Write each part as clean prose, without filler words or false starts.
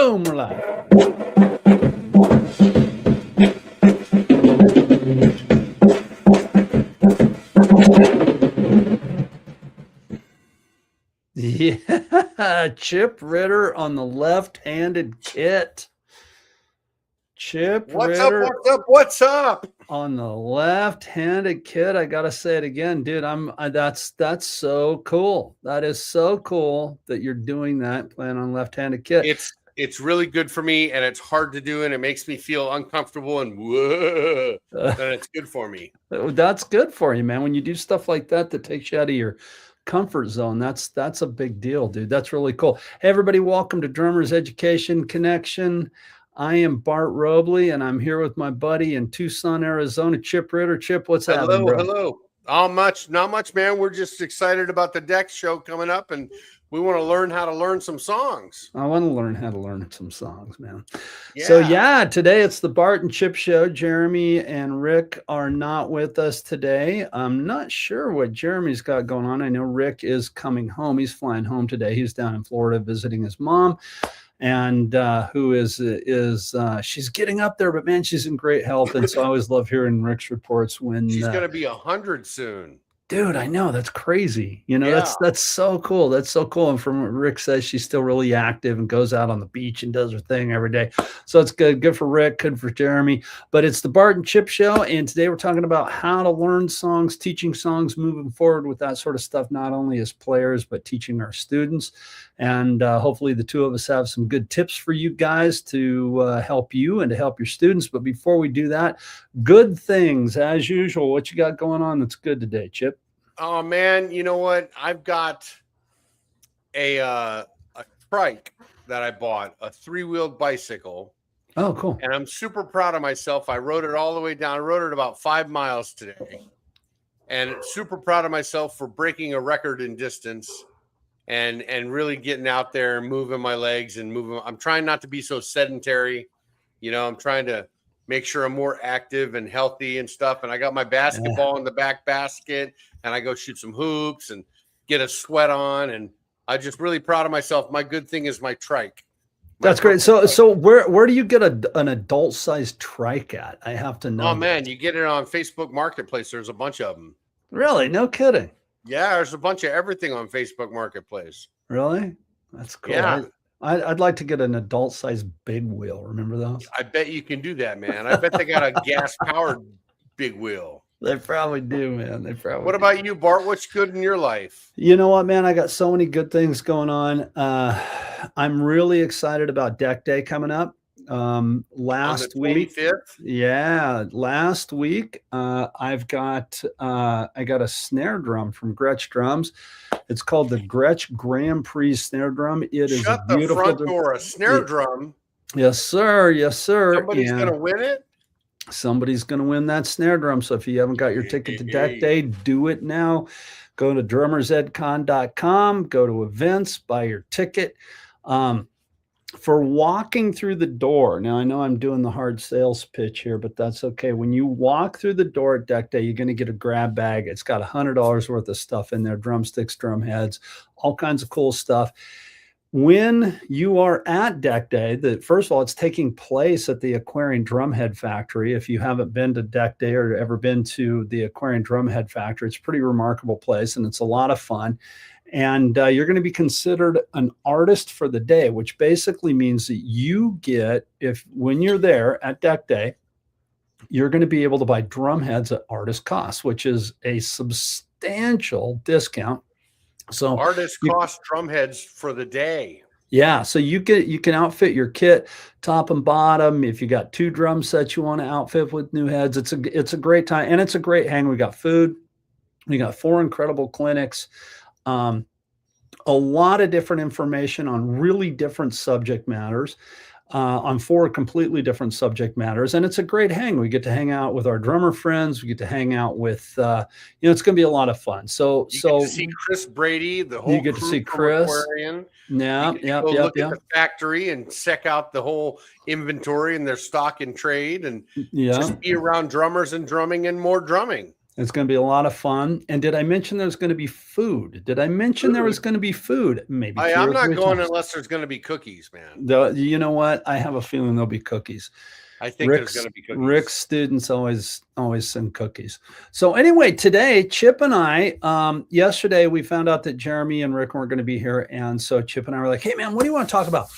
Boom, we're live. Yeah, Chip Ritter on the left-handed kit. What's up? On the left-handed kit. I gotta say it again, dude. That's so cool. That is so cool that you're doing that, playing on left-handed kit. It's really good for me, and it's hard to do, and it makes me feel uncomfortable, and then it's good for me. That's good for you, man. When you do stuff like that takes you out of your comfort zone, that's a big deal, dude. That's really cool. Hey, everybody, welcome to Drummers Education Connection. I am Bart Robley, and I'm here with my buddy in Tucson, Arizona, Chip Ritter. Chip, what's happening, bro? Hello. Not much, man. We're just excited about the D.E.C show coming up, and we want to learn how to learn some songs. I want to learn how to learn some songs, man. Yeah. So yeah, today it's the Bart and Chip show. Jeremy and Rick are not with us today. I'm not sure what Jeremy's got going on. I know Rick is coming home. He's flying home today. He's down in Florida visiting his mom, and who is she's getting up there, but man, she's in great health. And so I always love hearing Rick's reports when she's going to be 100 soon. Dude, I know, that's crazy. You know, yeah. That's so cool. That's so cool. And from what Rick says, she's still really active and goes out on the beach and does her thing every day. So it's good for Rick, good for Jeremy. But it's the Bart and Chip show, and today we're talking about how to learn songs, teaching songs, moving forward with that sort of stuff, not only as players, but teaching our students. And hopefully the two of us have some good tips for you guys to help you and to help your students. But before we do that, good things as usual. What you got going on that's good today, Chip? Oh man, you know what? I've got a trike that I bought, a 3-wheeled bicycle. Oh, cool. And I'm super proud of myself. I rode it all the way down. I rode it about 5 miles today. And super proud of myself for breaking a record in distance and really getting out there and moving my legs and moving. I'm trying not to be so sedentary. You know, I'm trying to make sure I'm more active and healthy and stuff. And I got my basketball in the back basket, and I go shoot some hoops and get a sweat on. And I'm just really proud of myself. My good thing is my trike. That's great. So where do you get an adult sized trike at? I have to know. Oh man, you get it on Facebook Marketplace. There's a bunch of them. Really? No kidding. Yeah, there's a bunch of everything on Facebook Marketplace. Really? That's cool. Yeah. I'd like to get an adult size big wheel. Remember those? I bet you can do that, man. I bet they got a gas powered big wheel. They probably do, man. They probably. What about you, Bart? What's good in your life? You know what, man? I got so many good things going on. I'm really excited about D.E.C Day coming up. Last week, last week, I got a snare drum from Gretsch Drums. It's called the Gretsch Grand Prix snare drum. It is Shut the front door, a snare drum. Yes, sir. Yes, sir. Somebody's going to win it. Somebody's going to win that snare drum. So if you haven't got your ticket to D.E.C Day, do it now. Go to drummersedcon.com, go to events, buy your ticket. For walking through the door, now I know I'm doing the hard sales pitch here, but that's okay. When you walk through the door at D.E.C Day, you're going to get a grab bag. It's got $100 worth of stuff in there, drumsticks, drum heads, all kinds of cool stuff. When you are at D.E.C Day, first of all, it's taking place at the Aquarian Drumhead Factory. If you haven't been to D.E.C Day or ever been to the Aquarian Drumhead Factory, it's a pretty remarkable place, and it's a lot of fun. And you're going to be considered an artist for the day, which basically means that you get, when you're there at D.E.C Day, you're going to be able to buy drum heads at artist cost, which is a substantial discount. So artist cost drum heads for the day. Yeah, so you can outfit your kit top and bottom. If you got 2 drum sets you want to outfit with new heads, it's a great time, and it's a great hang. We got food, we got 4 incredible clinics. A lot of different information on really different subject matters, on 4 completely different subject matters. And it's a great hang. We get to hang out with our drummer friends. We get to hang out with, it's going to be a lot of fun. So get to see Chris Brady, the whole you get to see Chris. Aquarian. Yeah. Look at the factory and check out the whole inventory and their stock and trade, and just be around drummers and drumming and more drumming. It's going to be a lot of fun. And did I mention there's going to be food? Did I mention there was going to be food? Maybe two I'm or not three going times. unless there's going to be cookies, man. You know what? I have a feeling there'll be cookies. I think there's going to be cookies. Rick's students always send cookies. So anyway, today Chip and I, yesterday we found out that Jeremy and Rick weren't going to be here, and so Chip and I were like, "Hey man, what do you want to talk about?"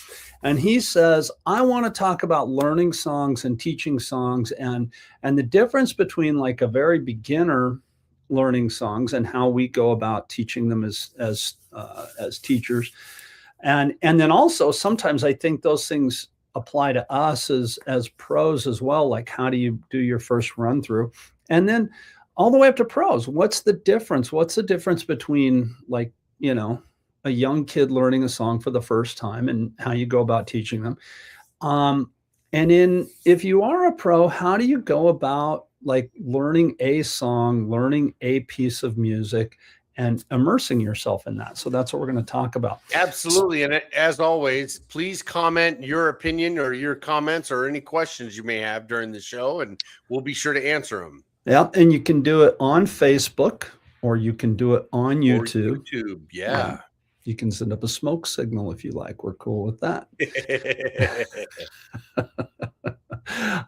And he says, "I want to talk about learning songs and teaching songs, and the difference between like a very beginner learning songs and how we go about teaching them as teachers, and then also sometimes I think those things apply to us as pros as well. Like, how do you do your first run through? And then all the way up to pros. What's the difference? What's the difference between, like, a young kid learning a song for the first time and how you go about teaching them? And if you are a pro, how do you go about like learning a song, learning a piece of music, and immersing yourself in that? So that's what we're going to talk about. Absolutely. And as always, please comment your opinion or your comments or any questions you may have during the show, and we'll be sure to answer them. Yeah. And you can do it on Facebook, or you can do it on YouTube. Yeah. You can send up a smoke signal if you like. We're cool with that.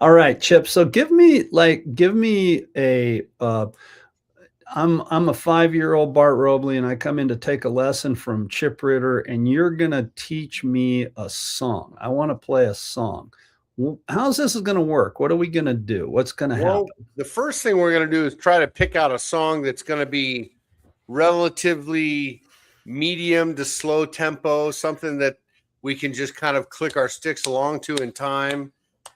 All right, Chip. So give me a I'm a 5-year-old Bart Robley, and I come in to take a lesson from Chip Ritter, and you're gonna teach me a song. I want to play a song. How's this going to work? What are we going to do? What's going to happen? The first thing we're going to do is try to pick out a song that's going to be relatively medium to slow tempo, something that we can just kind of click our sticks along to in time.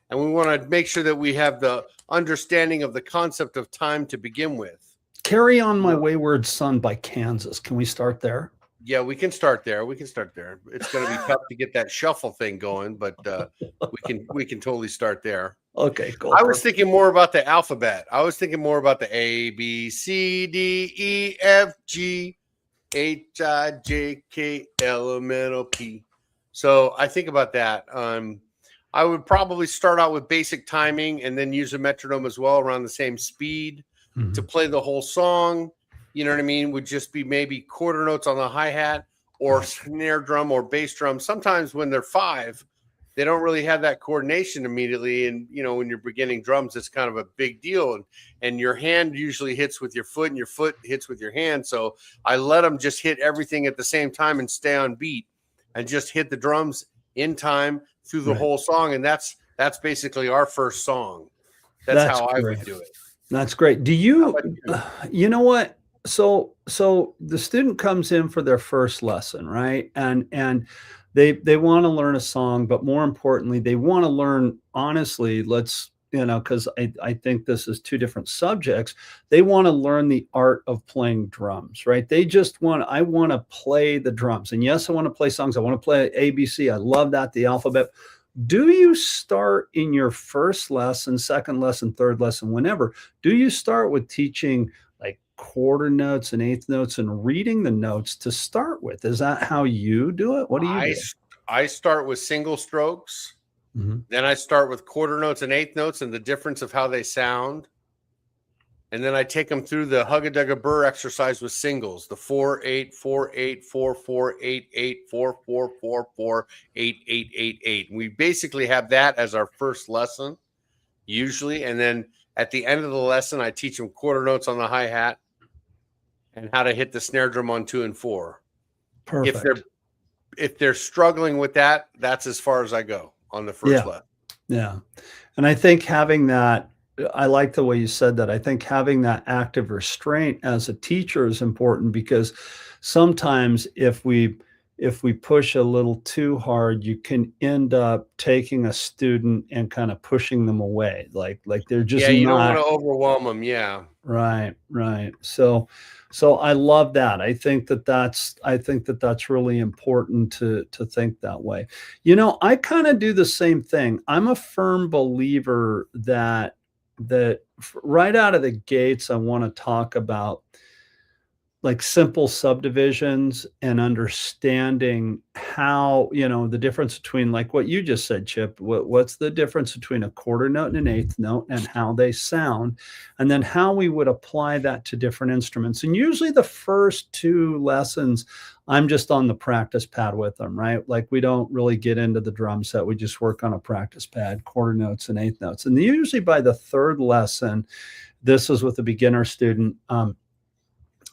And we want to make sure that we have the understanding of the concept of time to begin with. Carry On My Wayward Son by Kansas. Can we start there? Yeah, we can start there. It's going to be tough to get that shuffle thing going, but we can totally start there. Okay, cool. I was thinking more about the alphabet. I was thinking more about the A, B, C, D, E, F, G, H, I, J, K, L, M, N, O, P. So I think about that. I would probably start out with basic timing and then use a metronome as well around the same speed to play the whole song. You know what I mean? Would just be maybe quarter notes on the hi-hat or snare drum or bass drum. Sometimes when they're 5, they don't really have that coordination immediately. And, when you're beginning drums, it's kind of a big deal. And your hand usually hits with your foot and your foot hits with your hand. So I let them just hit everything at the same time and stay on beat and just hit the drums in time through the whole song. And that's basically our first song. That's how I would do it. That's great. Do you know what? So the student comes in for their first lesson, right? And they want to learn a song, but more importantly, they want to learn, honestly, because I think this is 2 different subjects. They want to learn the art of playing drums, right? I want to play the drums. And yes, I want to play songs. I want to play ABC. I love that, the alphabet. Do you start in your first lesson, second lesson, third lesson, whenever? Do you start with teaching like quarter notes and eighth notes and reading the notes to start with? Is that how you do it? What do you do? I start with single strokes. Mm-hmm. Then I start with quarter notes and eighth notes and the difference of how they sound. And then I take them through the hugga-dugga-burr exercise with singles, the 4-8, 4-8, 4-4, 8-8, 4-4, 4-4, 8-8-8-8. We basically have that as our first lesson, usually. And then at the end of the lesson, I teach them quarter notes on the hi-hat and how to hit the snare drum on 2 and 4. Perfect. If they're struggling with that, that's as far as I go on the first lesson. Yeah. And I think having that, I like the way you said that. I think having that active restraint as a teacher is important, because sometimes if we push a little too hard, you can end up taking a student and kind of pushing them away. Like they're just you don't want to overwhelm them. Yeah. Right. So I love that. I think that's really important to think that way. I kind of do the same thing. I'm a firm believer that right out of the gates, I want to talk about like simple subdivisions and understanding how, the difference between like what you just said, Chip, what's the difference between a quarter note and an eighth note and how they sound, and then how we would apply that to different instruments. And usually the first two lessons, I'm just on the practice pad with them, right? Like we don't really get into the drum set. We just work on a practice pad, quarter notes and eighth notes. And usually by the third lesson, this is with a beginner student,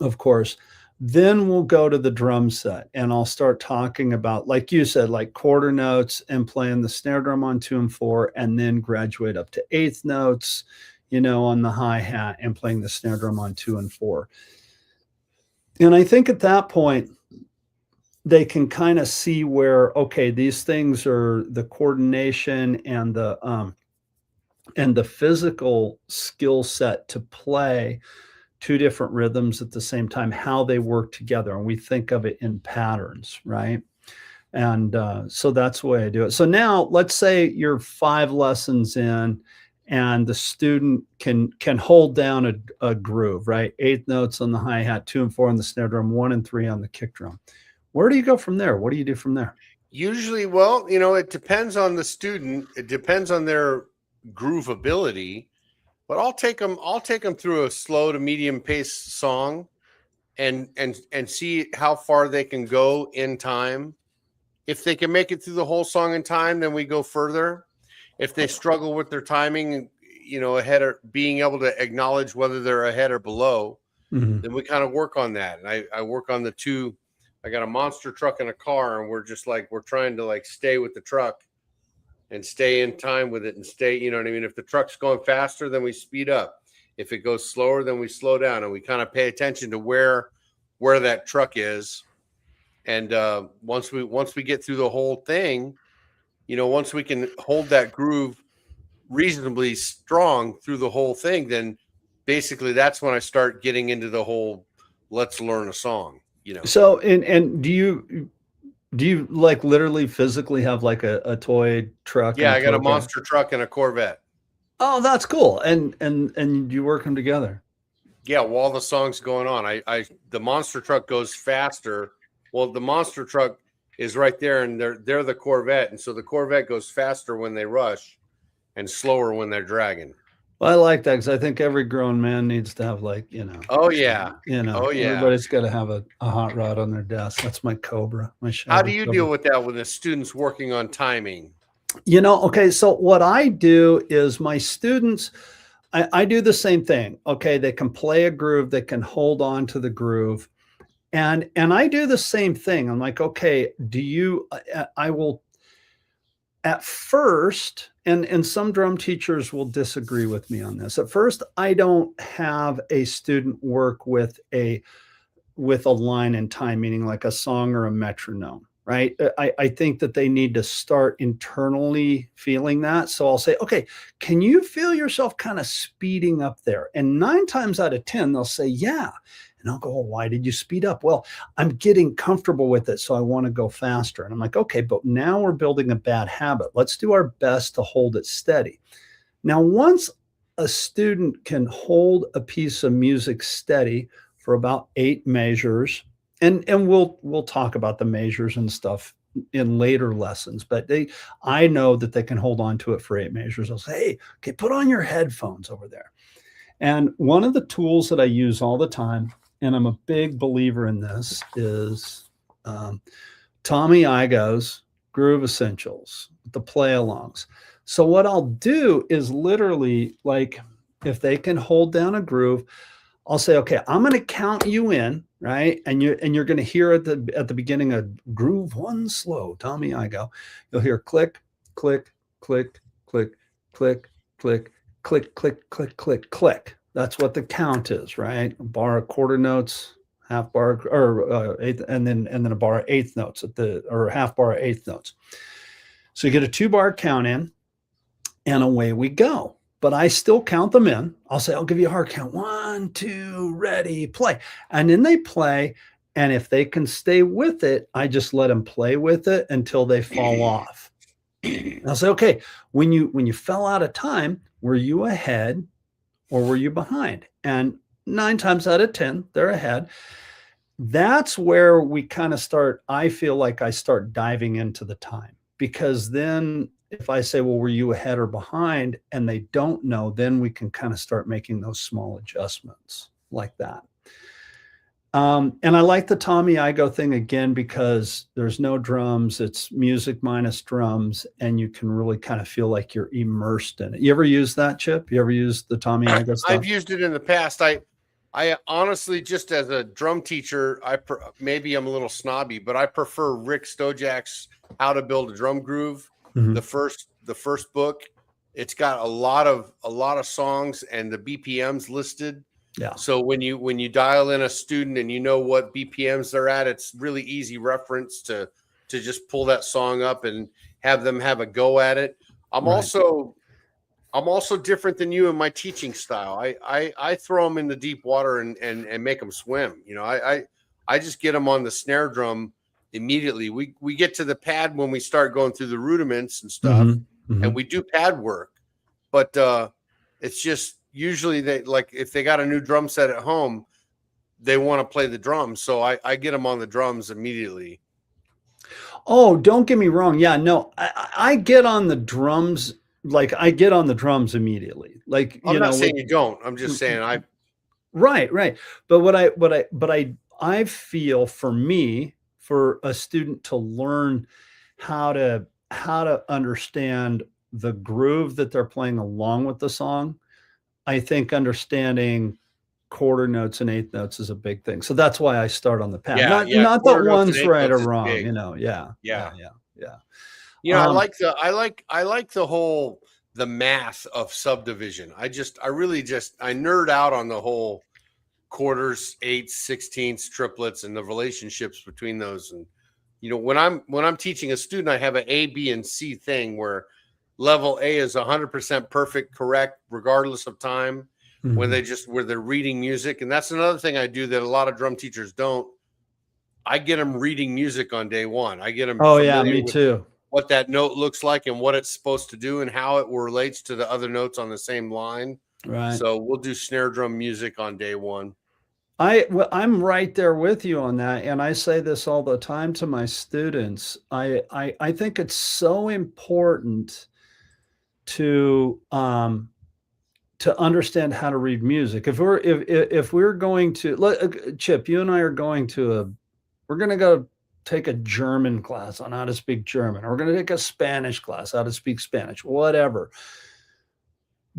of course, then we'll go to the drum set and I'll start talking about, like you said, like quarter notes and playing the snare drum on 2 and 4, and then graduate up to eighth notes, on the hi-hat and playing the snare drum on 2 and 4. And I think at that point, they can kind of see where, okay, these things are the coordination and the physical skill set to play two different rhythms at the same time, how they work together. And we think of it in patterns, right? And so that's the way I do it. So now let's say you're 5 lessons in and the student can hold down a groove, right? 8 notes on the hi-hat, 2 and 4 on the snare drum, 1 and 3 on the kick drum. Where do you go from there? What do you do from there? Usually, well, it depends on the student. It depends on their groove ability. But I'll take them through a slow to medium pace song and see how far they can go in time. If they can make it through the whole song in time, then we go further. If they struggle with their timing, ahead or being able to acknowledge whether they're ahead or below, then we kind of work on that. And I work on the two. I got a monster truck and a car, and we're trying to like stay with the truck and stay in time with it and stay, you know what I mean? If the truck's going faster, then we speed up. If it goes slower, then we slow down, and we kind of pay attention to where that truck is. And once we get through the whole thing, once we can hold that groove reasonably strong through the whole thing, then basically that's when I start getting into the whole, let's learn a song, So, and do you like literally physically have like a toy truck? Yeah, I got a monster truck and a Corvette. Oh, that's cool. And you work them together. Yeah, while the song's going on, the monster truck goes faster. Well, the monster truck is right there, and they're the Corvette, and so the Corvette goes faster when they rush, and slower when they're dragging. Well, I like that because I think every grown man needs to have Oh yeah. Oh yeah. Everybody's got to have a hot rod on their desk. That's my Cobra. How do you deal with that when the student's working on timing? Okay. So what I do is my students, I do the same thing. Okay. They can play a groove. They can hold on to the groove. And I do the same thing. I'm like, okay, I will at first, and some drum teachers will disagree with me on this. At first, I don't have a student work with a line in time, meaning like a song or a metronome, right? I think that they need to start internally feeling that. So I'll say, okay, can you feel yourself kind of speeding up there? And 9 times out of 10, they'll say, yeah. And I'll go, well, why did you speed up? Well, I'm getting comfortable with it, so I want to go faster. And I'm like, okay, but now we're building a bad habit. Let's do our best to hold it steady. Now, once a student can hold a piece of music steady for about 8 measures, and we'll talk about the measures and stuff in later lessons, but I know that they can hold on to it for 8 measures. I'll say, hey, okay, put on your headphones over there. And one of the tools that I use all the time, and I'm a big believer in this, is Tommy Igoe's Groove Essentials, the play-alongs. So what I'll do is literally, like, if they can hold down a groove, I'll say, okay, I'm going to count you in, right? And you're going to hear at the beginning a groove 1 slow, Tommy Igoe. You'll hear click, click, click, click, click, click, click, click, click, click, click. That's what the count is, right? A bar of quarter notes, half bar or eighth, and then a bar of eighth notes or half bar of eighth notes. So you get a 2-bar count in, and away we go. But I still count them in. I'll say, I'll give you a hard count. 1, 2, ready, play. And then they play. And if they can stay with it, I just let them play with it until they fall off. And I'll say, okay, when you fell out of time, were you ahead or were you behind? And 9 times out of 10, they're ahead. that's where we kind of start. I feel like I start diving into the time, because then if I say, well, were you ahead or behind? And they don't know, then we can kind of start making those small adjustments like that. And I like the Tommy Igoe thing again, because there's no drums. It's music minus drums, and you can really kind of feel like you're immersed in it. You ever use that, Chip? You ever used the Tommy Igoe stuff? I've used it in the past. I honestly, just as a drum teacher, maybe I'm a little snobby, but I prefer Rick Stojak's How to Build a Drum Groove. Mhm. The first book. It's got a lot of songs and the BPMs listed. Yeah. So when you dial in a student and you know what BPMs they're at, it's really easy reference to just pull that song up and have them have a go at it. I'm also different than you in my teaching style. I throw them in the deep water and make them swim. You know, I just get them on the snare drum immediately. We get to the pad when we start going through the rudiments and stuff, and we do pad work, but it's just usually like if they got a new drum set at home, they want to play the drums. So I get them on the drums immediately. Oh, don't get me wrong. Yeah, no, I get on the drums. Like, I get on the drums immediately. Like, I'm not saying you don't. I'm just saying right. But I feel, for me, for a student to learn how to understand the groove that they're playing along with the song, I think understanding quarter notes and eighth notes is a big thing. So that's why I start on the pad. Yeah, Not that quarter notes and one's eighth right or notes is wrong, big. you know. Yeah. You know, I like the whole the math of subdivision. I nerd out on the whole quarters, eighths, sixteenths, triplets, and the relationships between those. And you know, when I'm teaching a student, I have an A, B, and C thing where level A is 100% perfect, correct, regardless of time. When where they're reading music, and that's another thing I do that a lot of drum teachers don't. I get them reading music on day one. I get them. Oh yeah, me too. What that note looks like and what it's supposed to do and how it relates to the other notes on the same line. Right. So we'll do snare drum music on day one. I'm right there with you on that, and I say this all the time to my students. I think it's so important to understand how to read music. If we're going to, Chip, you and I are going to we're going to go take a German class on how to speak German, or we're going to take a Spanish class, how to speak Spanish, whatever.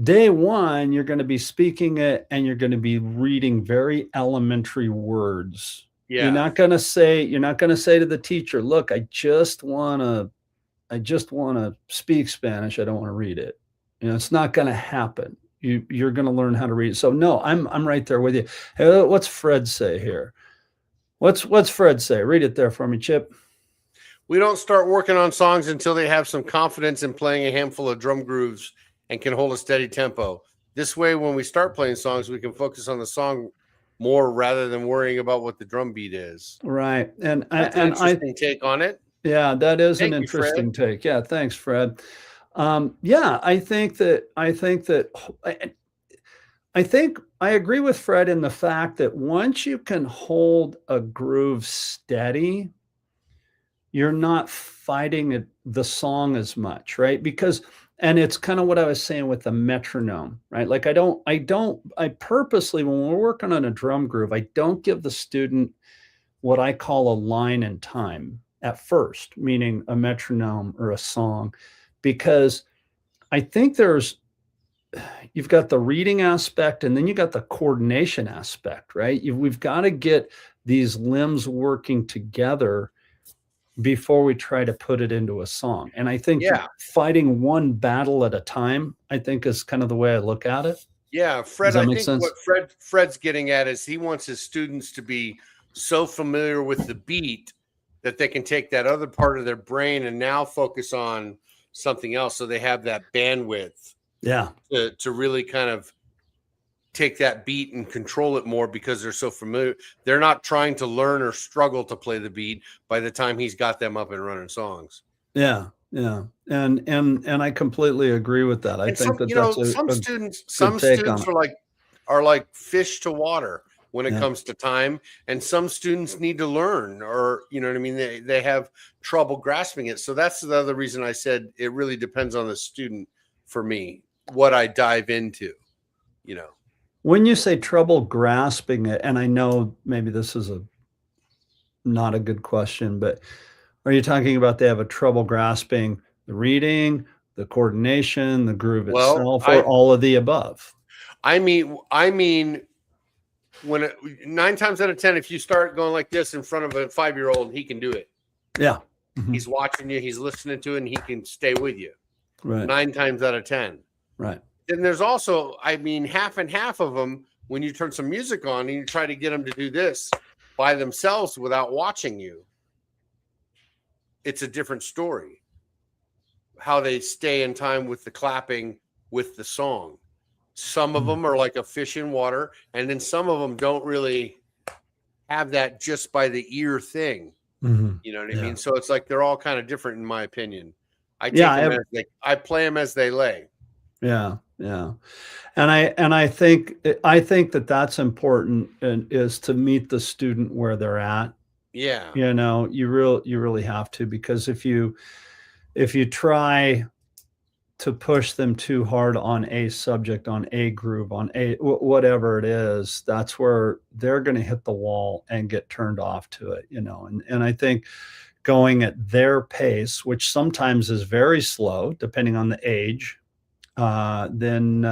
Day one, you're going to be speaking it, and you're going to be reading very elementary words. Yeah. You're not going to say to the teacher, look, I just want to speak Spanish. I don't want to read it. You know, it's not going to happen. You're going to learn how to read it. So no, I'm right there with you. Hey, what's Fred say here? What's Fred say? Read it there for me, Chip. We don't start working on songs until they have some confidence in playing a handful of drum grooves and can hold a steady tempo. This way, when we start playing songs, we can focus on the song more rather than worrying about what the drum beat is. Right. And that's an interesting take on it. Yeah, that is an interesting take. Yeah, thanks, Fred. Yeah, I think I agree with Fred in the fact that once you can hold a groove steady, you're not fighting the song as much, right? Because, and it's kind of what I was saying with the metronome, right? Like I purposely, when we're working on a drum groove, I don't give the student what I call a line in time at first, meaning a metronome or a song, because I think you've got the reading aspect, and then you got the coordination aspect, right? We've got to get these limbs working together before we try to put it into a song. And I think fighting one battle at a time, I think, is kind of the way I look at it. Yeah, Fred, I think what Fred's getting at is he wants his students to be so familiar with the beat that they can take that other part of their brain and now focus on something else, so they have that bandwidth to really kind of take that beat and control it more, because they're so familiar. They're not trying to learn or struggle to play the beat by the time he's got them up and running songs. Yeah. And I completely agree with that. Some students are like fish to water. when it Yeah. comes to time. And some students need to learn, or, you know what I mean? They have trouble grasping it. So that's the other reason I said it really depends on the student for me, what I dive into, you know. When you say trouble grasping it, and I know maybe this is not a good question, but are you talking about they have a trouble grasping the reading, the coordination, the groove Well, itself, or all of the above? I mean, when 9 times out of 10, if you start going like this in front of a 5-year-old, he can do it. Yeah. He's watching you, he's listening to it, and he can stay with you. Right. 9 times out of 10. Right. Then there's also, I mean, half and half of them, when you turn some music on and you try to get them to do this by themselves without watching you, it's a different story. How they stay in time with the clapping with the song. Some of them are like a fish in water, and then some of them don't really have that just by the ear thing. You know what I mean? So it's like they're all kind of different, in my opinion. I take them as I play them as they lay. Yeah, yeah. And I think that that's important, and is to meet the student where they're at. Yeah. You know, you really have to, because if you try to push them too hard on a subject, on a groove, on a whatever it is, that's where they're going to hit the wall and get turned off to it, you know. And I think going at their pace, which sometimes is very slow, depending on the age, then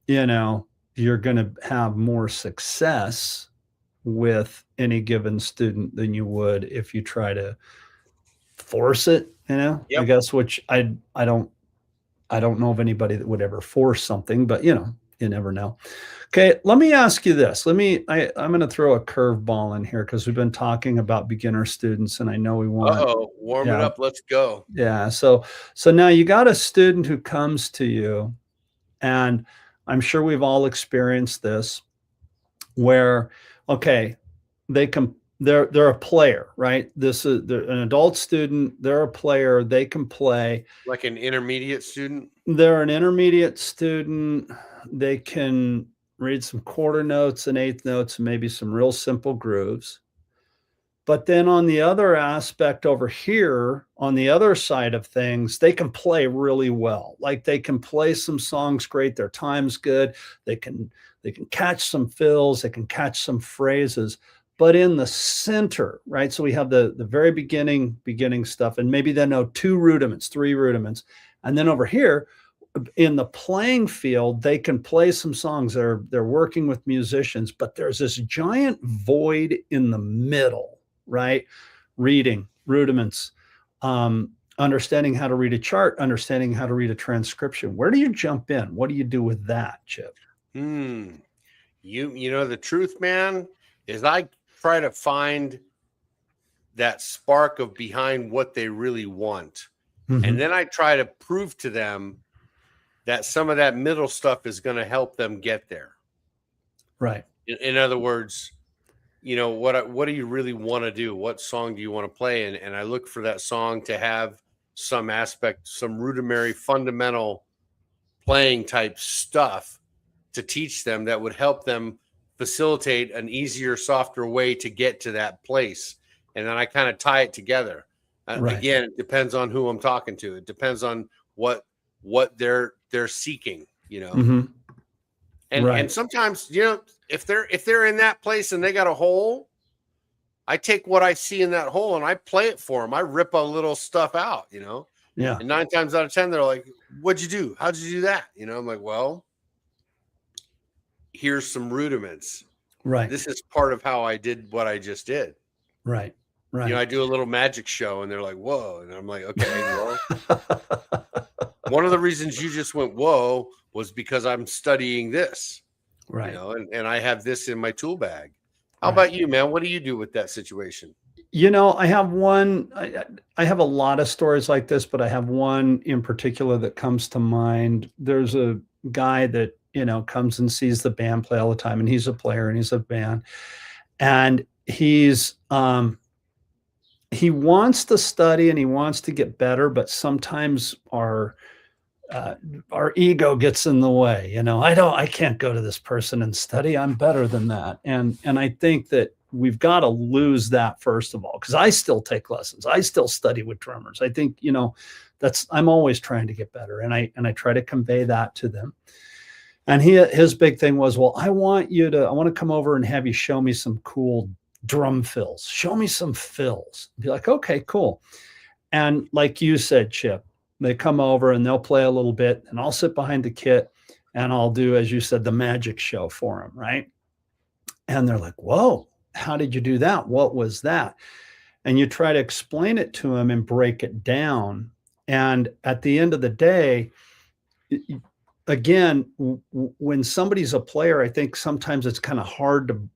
you know, you're going to have more success with any given student than you would if you try to force it, you know. I guess, which I don't know of anybody that would ever force something, but you know, you never know. Okay, let me ask you this. I'm going to throw a curveball in here, because we've been talking about beginner students, and I know we want warm it up, let's go. Yeah, so now you got a student who comes to you, and I'm sure we've all experienced this, where, okay, they're a player, right? They're an adult student, they're a player, they can play. Like an intermediate student? They're an intermediate student, they can read some quarter notes and eighth notes, and maybe some real simple grooves. But then on the other aspect over here, on the other side of things, they can play really well. Like, they can play some songs great, their time's good, they can catch some fills, they can catch some phrases. But in the center, right? So we have the very beginning stuff, and maybe they know 2 rudiments, 3 rudiments. And then over here in the playing field, they can play some songs. They're working with musicians, but there's this giant void in the middle, right? Reading, rudiments, understanding how to read a chart, understanding how to read a transcription. Where do you jump in? What do you do with that, Chip? You know, the truth, man, is I try to find that spark of behind what they really want. And then I try to prove to them that some of that middle stuff is going to help them get there. Right. In other words, you know, what do you really want to do? What song do you want to play? And I look for that song to have some aspect, some rudimentary, fundamental playing type stuff to teach them that would help them facilitate an easier, softer way to get to that place. And then I kind of tie it together. Again, it depends on who I'm talking to. It depends on what they're seeking, you know. And sometimes, you know, if they're in that place and they got a hole, I take what I see in that hole and I play it for them. I rip a little stuff out, you know. Yeah. And 9 times out of 10, they're like, "What'd you do? How'd you do that?" You know, I'm like, "Well, here's some rudiments. Right. This is part of how I did what I just did." Right. Right. You know, I do a little magic show and they're like, "Whoa." And I'm like, "Okay, well, one of the reasons you just went, whoa, was because I'm studying this." Right. You know, and I have this in my tool bag. How about you, man? What do you do with that situation? You know, I have one, I have a lot of stories like this, but I have one in particular that comes to mind. There's a guy that, you know, comes and sees the band play all the time, and he's a player and he's a band, and he wants to study and he wants to get better, but sometimes our our ego gets in the way. I can't go to this person and study. I'm better than that. And I think that we've got to lose that first of all, because I still take lessons. I still study with drummers. I think, I'm always trying to get better. And I try to convey that to them. And his big thing was, well, I want to come over and have you show me some cool drum fills. Show me some fills. Be like, okay, cool. And like you said, Chip, they come over and they'll play a little bit, and I'll sit behind the kit and I'll do, as you said, the magic show for them, right? And they're like, whoa, how did you do that? What was that? And you try to explain it to them and break it down. And at the end of the day, again, when somebody's a player, I think sometimes it's kind of hard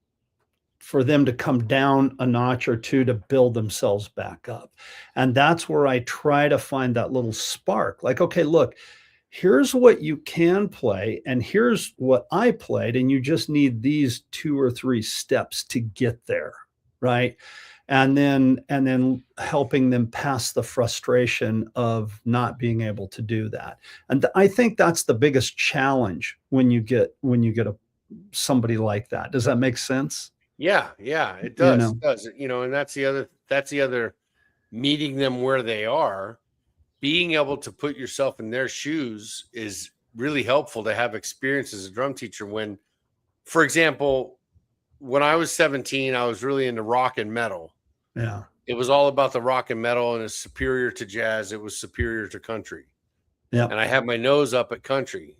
for them to come down a notch or two to build themselves back up. And that's where I try to find that little spark. Like, okay, look, here's what you can play, and here's what I played, and you just need these 2 or 3 steps to get there, right? And then helping them pass the frustration of not being able to do that. And I think that's the biggest challenge when you get somebody like that. Does that make sense? Yeah, it does. It does. And that's the other meeting them where they are. Being able to put yourself in their shoes is really helpful to have experience as a drum teacher. When, for example, when I was 17, I was really into rock and metal. Yeah. It was all about the rock and metal, and it's superior to jazz. It was superior to country. Yeah. And I had my nose up at country.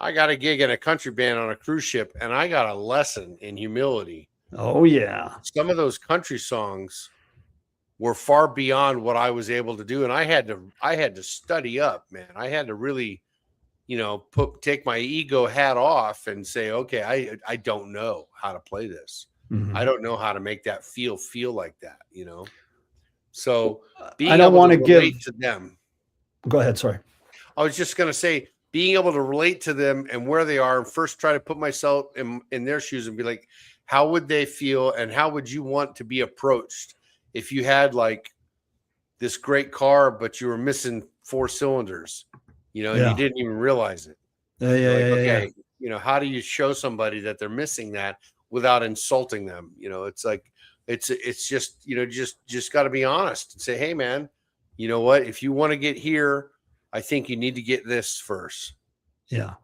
I got a gig in a country band on a cruise ship, and I got a lesson in humility. Oh, yeah. Some of those country songs were far beyond what I was able to do. And I had to study up, man. I had to really, take my ego hat off and say, okay, I don't know how to play this. Mm-hmm. I don't know how to make that feel like that, So being I don't able want to to relate give to them. Go ahead. Sorry. I was just going to say, being able to relate to them and where they are, and first try to put myself in their shoes and be like, how would they feel, and how would you want to be approached if you had like this great car, but you were missing 4 cylinders, and you didn't even realize it. Okay, how do you show somebody that they're missing that without insulting them? It's like, it's just, just got to be honest and say, hey man, you know what? If you want to get here, I think you need to get this first. Yeah,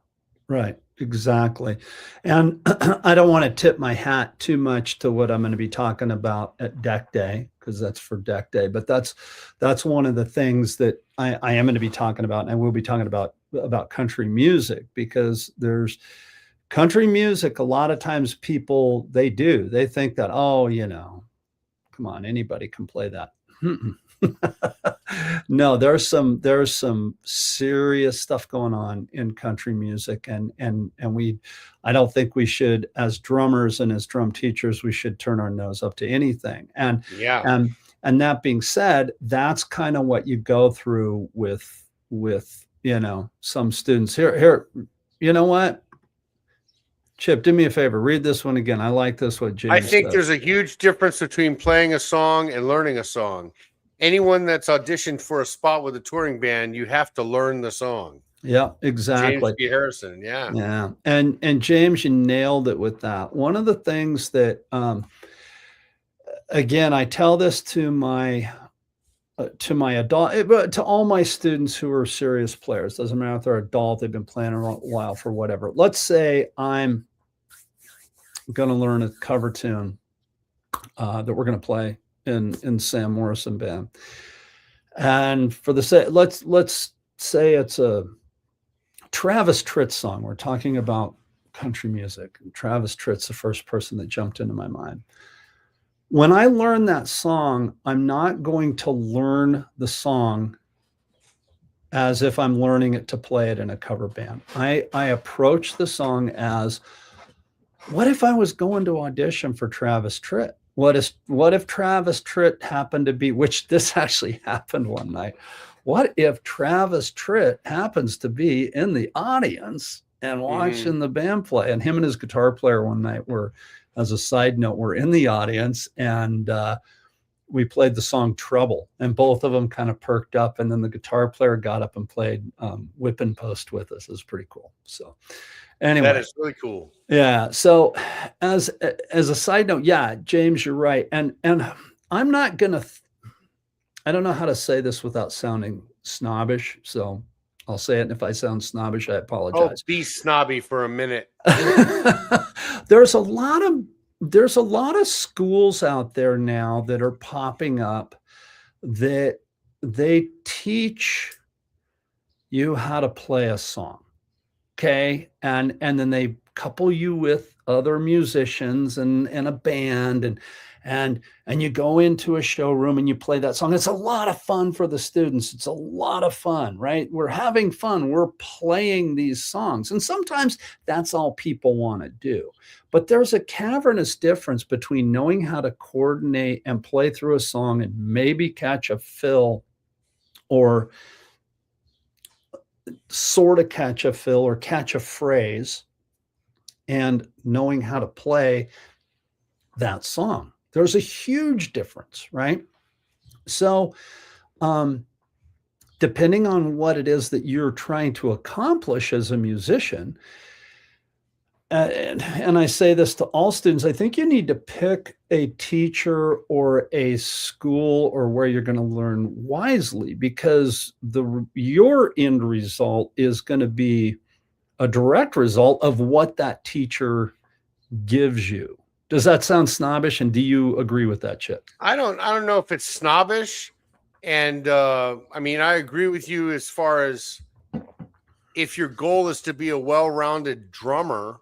right. Exactly. And I don't want to tip my hat too much to what I'm going to be talking about at Deck Day, because that's for Deck Day. But that's one of the things that I am going to be talking about, and we'll be talking about country music, because there's country music. A lot of times people, they think that, come on, anybody can play that. No, there's some serious stuff going on in country music, and I don't think we should, as drummers and as drum teachers, we should turn our nose up to anything. And that being said, that's kind of what you go through with some students. Here, you know what? Chip, do me a favor. Read this one again. I like this one, James. I think there's a huge difference between playing a song and learning a song. Anyone that's auditioned for a spot with a touring band, you have to learn the song. Yeah, exactly. James B. Harrison. Yeah. Yeah. And James, you nailed it with that. One of the things that, again, I tell this to my adult, but to all my students who are serious players. Doesn't matter if they're adult, they've been playing a while for whatever. Let's say I'm going to learn a cover tune that we're going to play in Sam Morrison Band, and for the let's say it's a Travis Tritt song. We're talking about country music, and Travis Tritt's the first person that jumped into my mind. When I learn that song, I'm not going to learn the song as if I'm learning it to play it in a cover band. I approach the song as, what if I was going to audition for Travis Tritt? What if Travis Tritt happened to be, which this actually happened one night. What if Travis Tritt happens to be in the audience and watching the band play? And him and his guitar player one night were, as a side note, were in the audience, and we played the song Trouble, and both of them kind of perked up, and then the guitar player got up and played Whippin' Post with us. It was pretty cool. So anyway, that is really cool. Yeah. So as a side note, yeah, James, you're right. And I'm not gonna I don't know how to say this without sounding snobbish, so I'll say it, and if I sound snobbish, I Oh, apologize. be snobby for a minute. There's a lot of schools out there now that are popping up that they teach you how to play a song. Okay, and then they couple you with other musicians and a band, and you go into a showroom and you play that song. It's a lot of fun for the students. It's a lot of fun, right? We're having fun. We're playing these songs. And sometimes that's all people want to do. But there's a cavernous difference between knowing how to coordinate and play through a song and maybe catch a fill, or sort of catch a fill or catch a phrase, and knowing how to play that song. There's a huge difference, right? So, depending on what it is that you're trying to accomplish as a musician, and I say this to all students, I think you need to pick a teacher or a school or where you're going to learn wisely, because your end result is going to be a direct result of what that teacher gives you. Does that sound snobbish? And do you agree with that, Chip? I don't know if it's snobbish. And I mean, I agree with you as far as if your goal is to be a well-rounded drummer,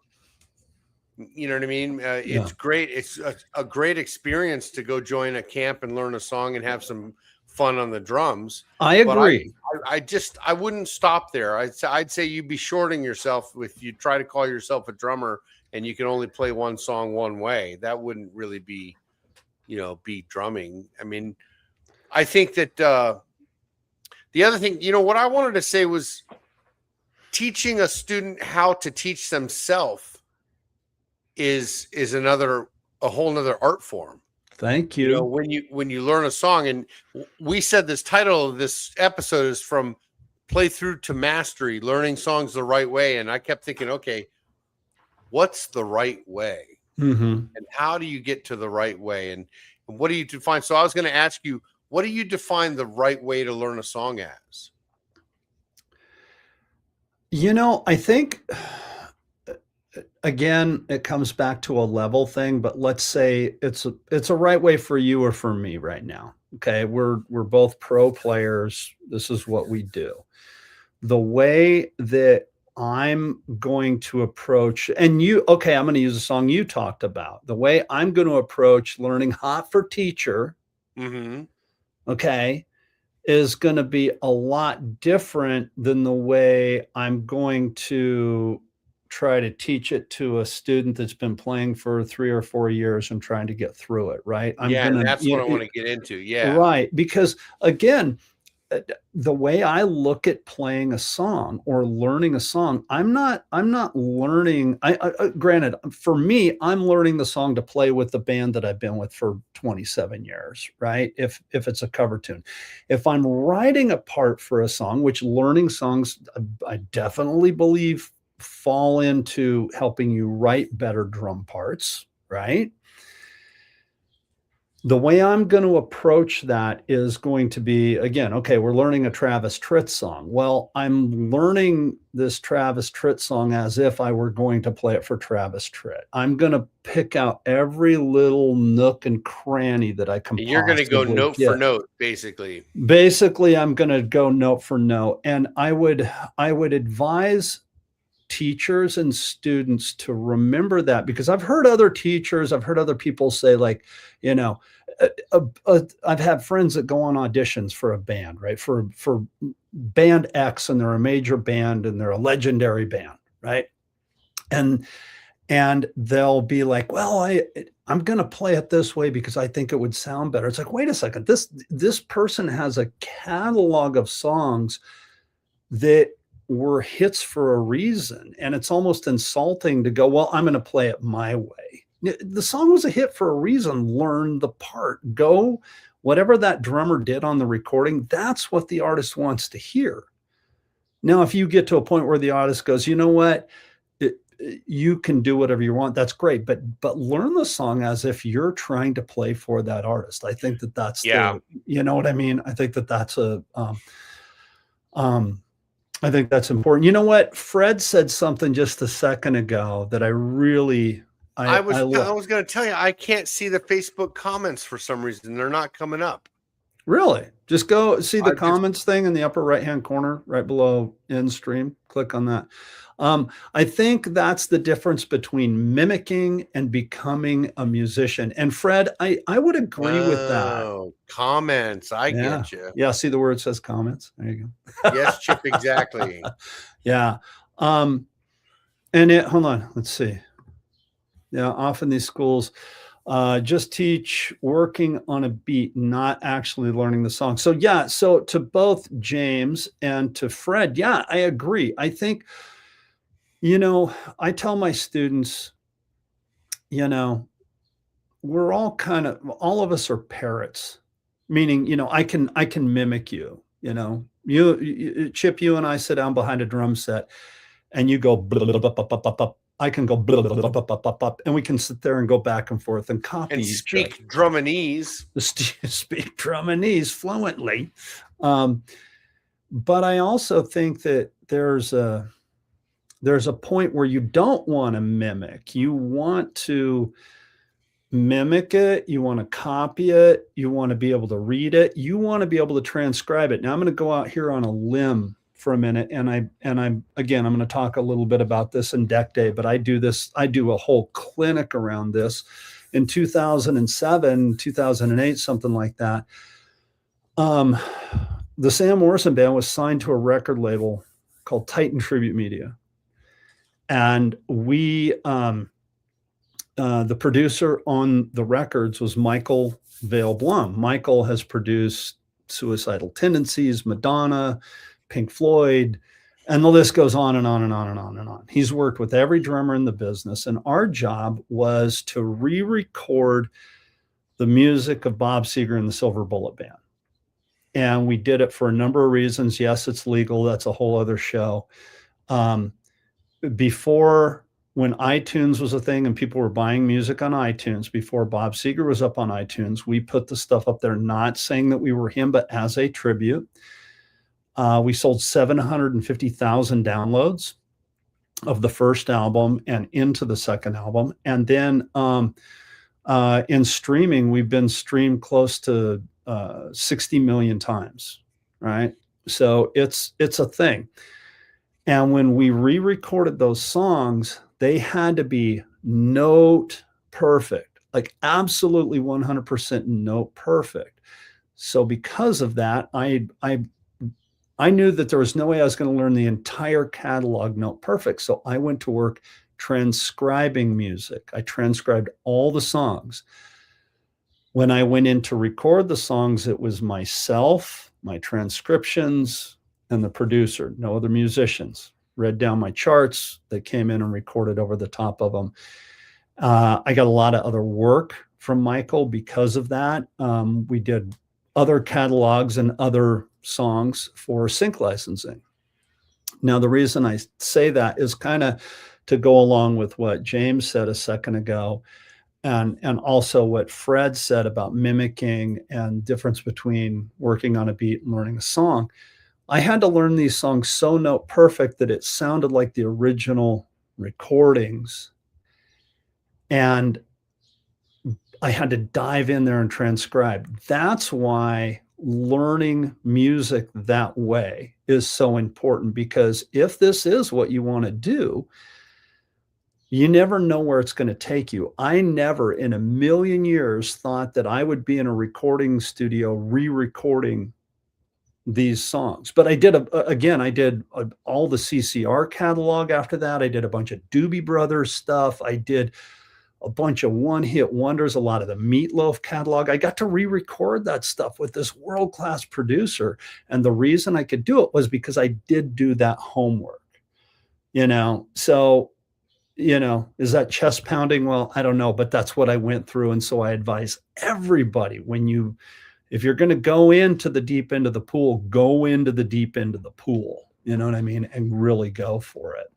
you know what I mean? It's great. It's a great experience to go join a camp and learn a song and have some fun on the drums. I agree. But I wouldn't stop there. I'd say you'd be shorting yourself if you try to call yourself a drummer and you can only play one song one way. That wouldn't really be, be drumming. I mean, I think that the other thing, what I wanted to say was teaching a student how to teach themselves is a whole nother art form. Thank you. When you learn a song, and we said this title of this episode is From Playthrough to Mastery, learning songs the right way. And I kept thinking, okay, what's the right way? Mm-hmm. And how do you get to the right way? And what do you define? So I was going to ask you, what do you define the right way to learn a song as? I think, again, it comes back to a level thing, but let's say it's a right way for you or for me right now. Okay, we're both pro players. This is what we do. The way that I'm going to approach, and I'm going to use a song you talked about. The way I'm going to approach learning Hot for Teacher, okay, is going to be a lot different than the way I'm going to try to teach it to a student that's been playing for 3 or 4 years and trying to get through it, right? That's what I want to get into. Yeah. Right. Because again, the way I look at playing a song or learning a song, I'm not learning. Granted, for me, I'm learning the song to play with the band that I've been with for 27 years, right? If it's a cover tune, if I'm writing a part for a song, which learning songs, I definitely believe fall into helping you write better drum parts, right? The way I'm going to approach that is going to be, again, okay, we're learning a Travis Tritt song. Well, I'm learning this Travis Tritt song as if I were going to play it for Travis Tritt. I'm going to pick out every little nook and cranny that I can. You're going to go note for note, basically. Basically, I'm going to go note for note. And I would advise teachers and students to remember that, because I've heard other people say, like, I've had friends that go on auditions for a band, right? For band X, and they're a major band and they're a legendary band, right? And they'll be like, well, I'm going to play it this way because I think it would sound better. It's like, wait a second, this person has a catalog of songs that were hits for a reason, and it's almost insulting to go, well, I'm going to play it my way. The song was a hit for a reason. Learn the part. Go whatever that drummer did on the recording, that's what the artist wants to hear. Now, if you get to a point where the artist goes, you know what, you can do whatever you want, that's great, but learn the song as if you're trying to play for that artist. I think that that's Yeah. you know what I mean? I think that that's I think that's important. You know what? Fred said something just a second ago that I really I love. was going to tell you, I can't see the Facebook comments for some reason. They're not coming up. Really? Just go see the I just comments thing in the upper right-hand corner, right below end stream. Click on that. I think that's the difference between mimicking and becoming a musician. And Fred, I would agree with that. Comments. I Yeah. get you. Yeah. See the word says comments. There you go. Yes, Chip. Exactly. Yeah. And hold on. Let's see. Yeah. Often these schools just teach working on a beat, not actually learning the song. So yeah. So to both James and to Fred, yeah, I agree. I think, I tell my students, we're all all of us are parrots, meaning, I can mimic you, Chip, you and I sit down behind a drum set and you go, I can go, and we can sit there and go back and forth and copy and each other. Speak Drumanese. Speak Drumanese fluently. But I also think that there's a point where you don't want to mimic. You want to mimic it. You want to copy it. You want to be able to read it. You want to be able to transcribe it. Now I'm going to go out here on a limb for a minute. And I'm going to talk a little bit about this in Deck Day, but I do a whole clinic around this in 2007, 2008, something like that. The Sam Morrison Band was signed to a record label called Titan Tribute Media. And we, the producer on the records was Michael Vale Blum. Michael has produced Suicidal Tendencies, Madonna, Pink Floyd, and the list goes on and on and on and on and on. He's worked with every drummer in the business, and our job was to re-record the music of Bob Seger and the Silver Bullet Band. And we did it for a number of reasons. Yes, it's legal. That's a whole other show. Before, when iTunes was a thing and people were buying music on iTunes, before Bob Seger was up on iTunes, we put the stuff up there, not saying that we were him, but as a tribute. We sold 750,000 downloads of the first album and into the second album. And then in streaming, we've been streamed close to 60 million times, right? So it's a thing. And when we re-recorded those songs, they had to be note perfect, like absolutely 100% note perfect. So because of that, I knew that there was no way I was going to learn the entire catalog note perfect. So I went to work transcribing music. I transcribed all the songs. When I went in to record the songs, it was myself, my transcriptions, and the producer, no other musicians. Read down my charts. They came in and recorded over the top of them. I got a lot of other work from Michael because of that. We did other catalogs and other songs for sync licensing. Now, the reason I say that is kind of to go along with what James said a second ago, and also what Fred said about mimicking and difference between working on a beat and learning a song. I had to learn these songs so note perfect that it sounded like the original recordings. And I had to dive in there and transcribe. That's why learning music that way is so important, because if this is what you want to do, you never know where it's going to take you. I never in a million years thought that I would be in a recording studio re-recording these songs. But I did, I did all the CCR catalog after that. I did a bunch of Doobie Brothers stuff. I did a bunch of one-hit wonders, a lot of the Meatloaf catalog. I got to re-record that stuff with this world-class producer. And the reason I could do it was because I did do that homework, So, is that chest pounding? Well, I don't know, but that's what I went through. And so I advise everybody, if you're going to go into the deep end of the pool, go into the deep end of the pool, you know what I mean? And really go for it.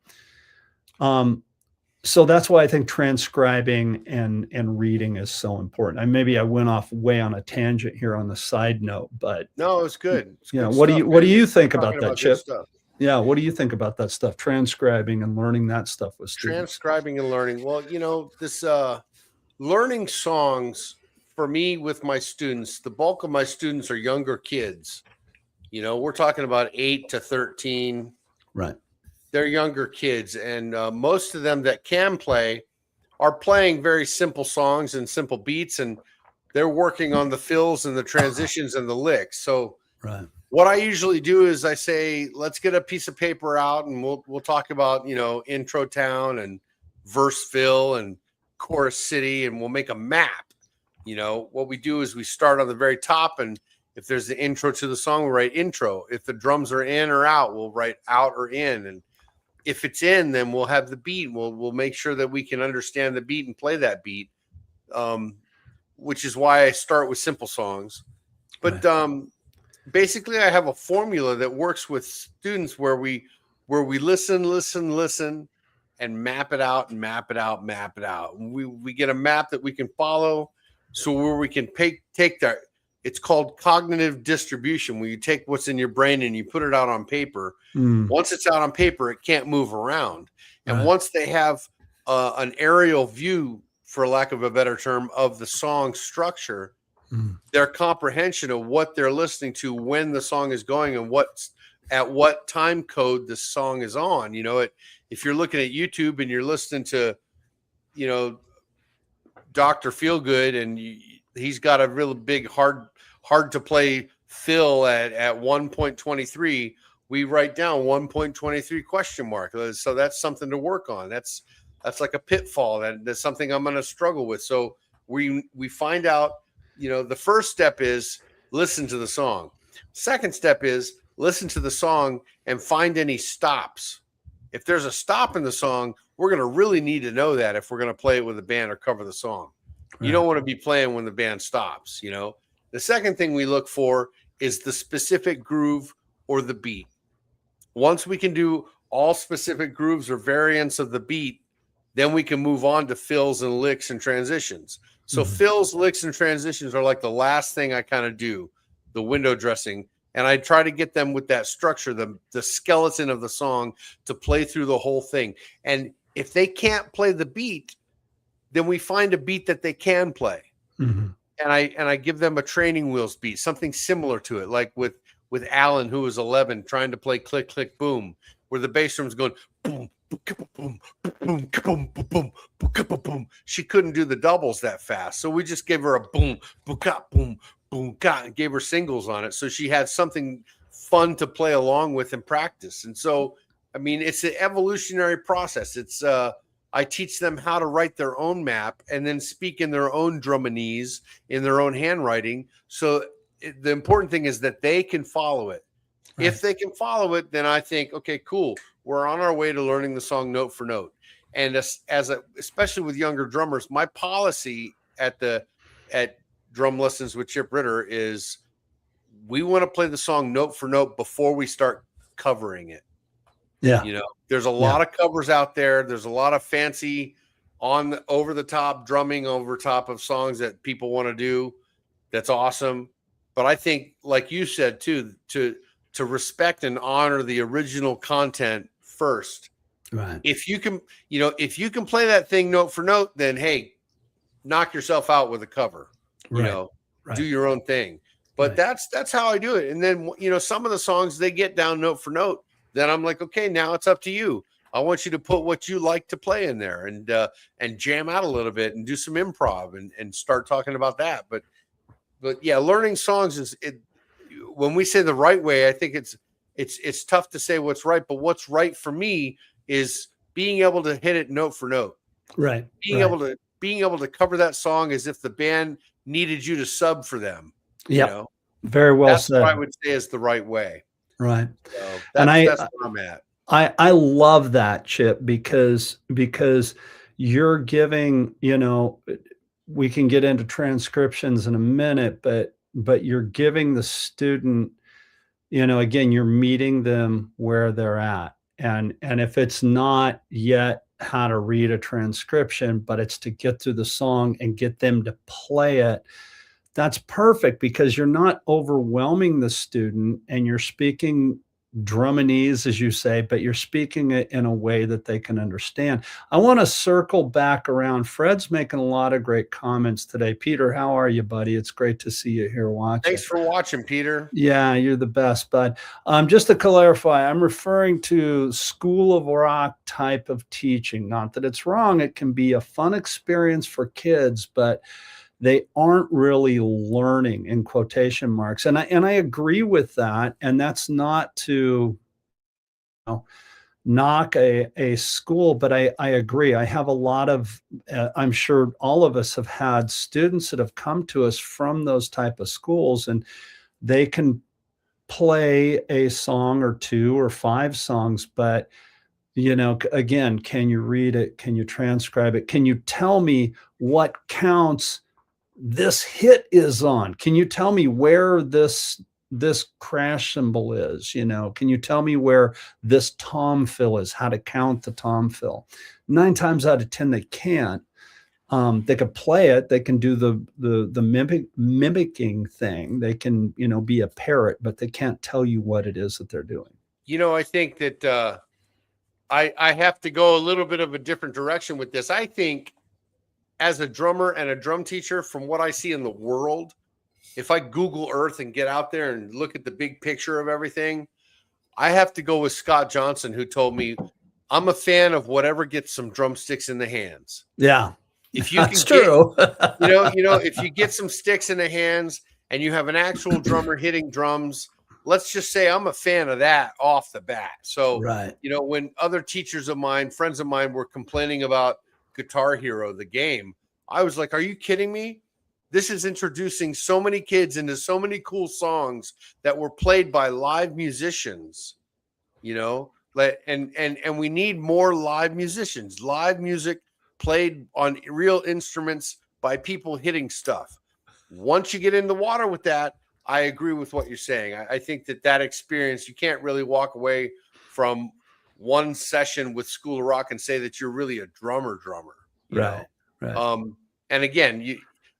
So that's why I think transcribing and reading is so important. Maybe I went off way on a tangent here on the side note, but no, it's good. It's yeah. good What stuff, do man. you think Talking about that, good Chip? stuff. Yeah. What do you think about that stuff? Transcribing and learning that stuff with students. Transcribing and learning. Well, you know, this learning songs for me with my students, the bulk of my students are younger kids. You know, we're talking about 8 to 13. Right. They're younger kids, and most of them that can play are playing very simple songs and simple beats, and they're working on the fills and the transitions and the licks. So Right. what I usually do is I say, let's get a piece of paper out and we'll talk about, you know, intro town and verse fill and chorus city, and we'll make a map. You know, what we do is we start on the very top, and if there's the intro to the song, we'll write intro. If the drums are in or out, we'll write out or in. And if it's in, then we'll have the beat. We'll make sure that we can understand the beat and play that beat, which is why I start with simple songs. But Right. Basically, I have a formula that works with students where we listen, and map it out and map it out, map it out. We get a map that we can follow, so where we can take that. It's called cognitive distribution, where you take what's in your brain and you put it out on paper. Once it's out on paper, it can't move around. And once they have an aerial view, for lack of a better term, of the song structure, their comprehension of what they're listening to when the song is going and at what time code the song is on. You know, if you're looking at YouTube and you're listening to, you know, Dr. Feelgood, and he's got a really big, hard to play fill at 1.23, we write down 1.23 question mark. So that's something to work on. That's like a pitfall. That's something I'm going to struggle with. So we find out, you know, the first step is listen to the song. Second step is listen to the song and find any stops. If there's a stop in the song, we're going to really need to know that if we're going to play it with a band or cover the song. You don't want to be playing when the band stops, you know. The second thing we look for is the specific groove or the beat. Once we can do all specific grooves or variants of the beat, then we can move on to fills and licks and transitions. So fills, licks, and transitions are like the last thing I kind of do, the window dressing. And I try to get them with that structure, the skeleton of the song, to play through the whole thing. And if they can't play the beat, then we find a beat that they can play. And I give them a training wheels beat, something similar to it, like with Alan, who was 11, trying to play click, click, boom, where the bass drum's going boom, boom, boom, boom, boom, boom, boom. She couldn't do the doubles that fast. So we just gave her a boom, boom, boom, boom, and gave her singles on it. So she had something fun to play along with and practice. And so, I mean, it's an evolutionary process. It's, I teach them how to write their own map and then speak in their own druminese, in their own handwriting. So the important thing is that they can follow it. If they can follow it, then I think, okay, cool. We're on our way to learning the song note for note. And especially with younger drummers, my policy at Drum Lessons with Chip Ritter is we want to play the song note for note before we start covering it. Yeah. You know, there's a lot of covers out there. There's a lot of fancy over the top drumming over top of songs that people want to do. That's awesome. But I think, like you said too, to respect and honor the original content first. Right. If you can, you know, if you can play that thing note for note, then hey, knock yourself out with a cover. You know, do your own thing. But that's how I do it. And then, you know, some of the songs, they get down note for note. Then I'm like, okay, now it's up to you. I want you to put what you like to play in there and jam out a little bit and do some improv and start talking about that. But yeah, learning songs when we say the right way, I think it's tough to say what's right, but what's right for me is being able to hit it note for note. Right. Being able to cover that song as if the band needed you to sub for them. Yeah. You know? Very well that's said. What I would say is the right way. Right. So that's where I'm at. I love that, Chip, because you're giving, you know, we can get into transcriptions in a minute, but but you're giving the student, again, you're meeting them where they're at. And if it's not yet how to read a transcription, but it's to get through the song and get them to play it, that's perfect because you're not overwhelming the student and you're speaking druminese, as you say, but you're speaking it in a way that they can understand. I want to circle back around. Fred's making a lot of great comments today. Peter, how are you, buddy? It's great to see you here watching. Thanks for watching, Peter. Yeah, you're the best, bud. Just to clarify, I'm referring to School of Rock type of teaching. Not that it's wrong. It can be a fun experience for kids, but they aren't really learning, in quotation marks. And I agree with that. And that's not to knock a school, but I agree. I have a lot of, I'm sure all of us have had students that have come to us from those type of schools, and they can play a song or 2 or 5 songs, but again, can you read it? Can you transcribe it? Can you tell me what counts this hit is on? Can you tell me where this crash cymbal is? Can you tell me where this tom fill is, how to count the tom fill? 9 times out of 10 they can't. They could play it, they can do the mimicking thing, they can be a parrot, but they can't tell you what it is that they're doing. I think that I have to go a little bit of a different direction with this. I think as a drummer and a drum teacher, from what I see in the world, if I Google Earth and get out there and look at the big picture of everything, I have to go with Scott Johnson, who told me, I'm a fan of whatever gets some drumsticks in the hands. Yeah, if you that's true. If you get some sticks in the hands and you have an actual drummer hitting drums, let's just say I'm a fan of that off the bat. So, right. When other teachers of mine, friends of mine, were complaining about Guitar Hero, the game, I was like, are you kidding me? This is introducing so many kids into so many cool songs that were played by live musicians, and we need more live musicians, live music played on real instruments by people hitting stuff. Once you get in the water with that, I agree with what you're saying. I think that experience, you can't really walk away from one session with School of Rock and say that you're really a drummer, right. And again,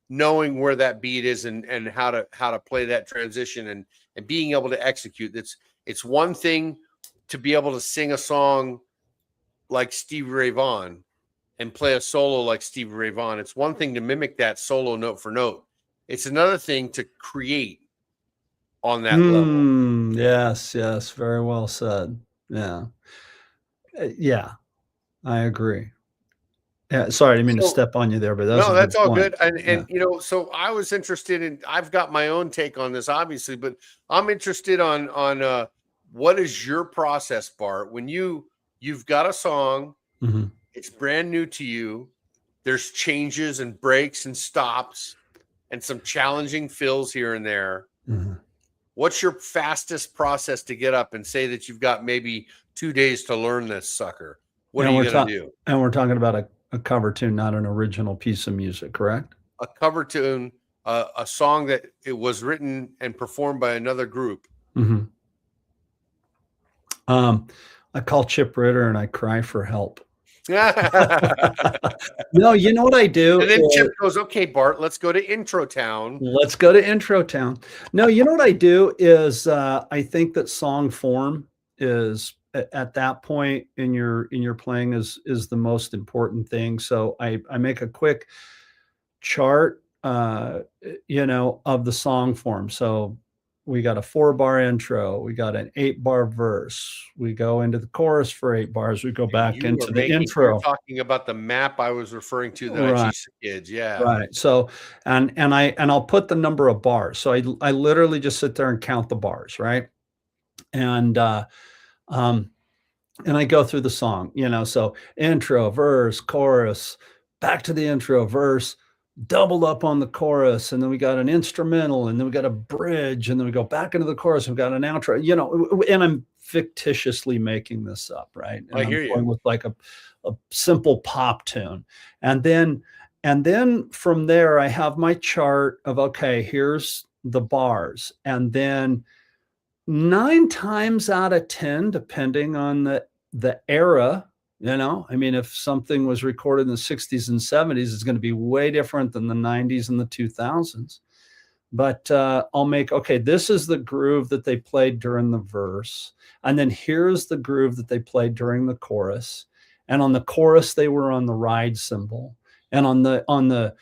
knowing where that beat is and how to play that transition and being able to execute. It's one thing to be able to sing a song like Stevie Ray Vaughan and play a solo like Stevie Ray Vaughan. It's one thing to mimic that solo note for note. It's another thing to create on that level. Yes, very well said. Yeah. Yeah, I agree. Yeah, sorry, I didn't mean to step on you there, but that's all good. And so I was interested in, I've got my own take on this, obviously, but I'm interested on what is your process, Bart, when you've got a song, it's brand new to you, there's changes and breaks and stops and some challenging fills here and there. What's your fastest process to get up and say that you've got maybe 2 days to learn this sucker? What are you going to do? And we're talking about a cover tune, not an original piece of music, correct? A cover tune, a song that it was written and performed by another group. I call Chip Ritter and I cry for help. No, you know what I do? And then Chip goes, okay, Bart, let's go to Intro Town. Let's go to Intro Town. No, you know what I do is I think that song form is at that point in your playing is the most important thing. So I make a quick chart, of the song form. So we got a 4-bar intro, we got an 8-bar verse, we go into the chorus for 8 bars, we go back into the intro. You're talking about the map I was referring to that I teach the kids. Yeah. Right. So and I'll put the number of bars. So I literally just sit there and count the bars, right? And I go through the song, so intro, verse, chorus, back to the intro, verse, doubled up on the chorus, and then we got an instrumental, and then we got a bridge, and then we go back into the chorus, we've got an outro, and I'm fictitiously making this up, right? And I hear you. Going with like a simple pop tune. And then from there, I have my chart of, okay, here's the bars. And then 9 times out of 10, depending on the era, I mean, if something was recorded in the 60s and 70s, it's going to be way different than the 90s and the 2000s. But I'll make, okay, this is the groove that they played during the verse. And then here's the groove that they played during the chorus. And on the chorus, they were on the ride cymbal. And on the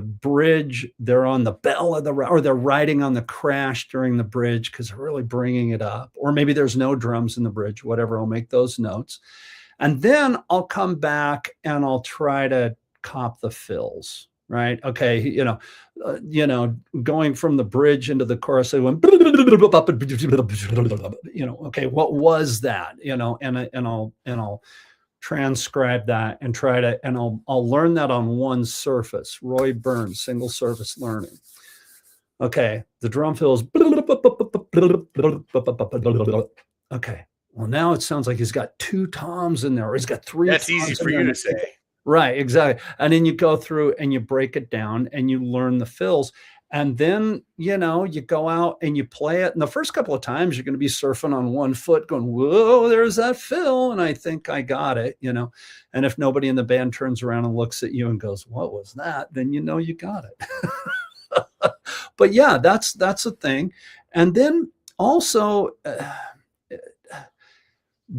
bridge, they're on the bell of or they're riding on the crash during the bridge because they're really bringing it up. Or maybe there's no drums in the bridge, whatever. I'll make those notes. And then I'll come back and I'll try to cop the fills, right? Okay, going from the bridge into the chorus, I went, okay, what was that? And I'll transcribe that and try to, and I'll learn that on one surface. Roy Burns, single surface learning. Okay, the drum fills. Okay. Well, now it sounds like he's got 2 toms in there, or he's got 3. That's easy for you to say. Right, exactly. And then you go through and you break it down and you learn the fills. And then, you go out and you play it. And the first couple of times you're going to be surfing on one foot going, whoa, there's that fill. And I think I got it, And if nobody in the band turns around and looks at you and goes, what was that? Then you got it. But yeah, that's a thing. And then also,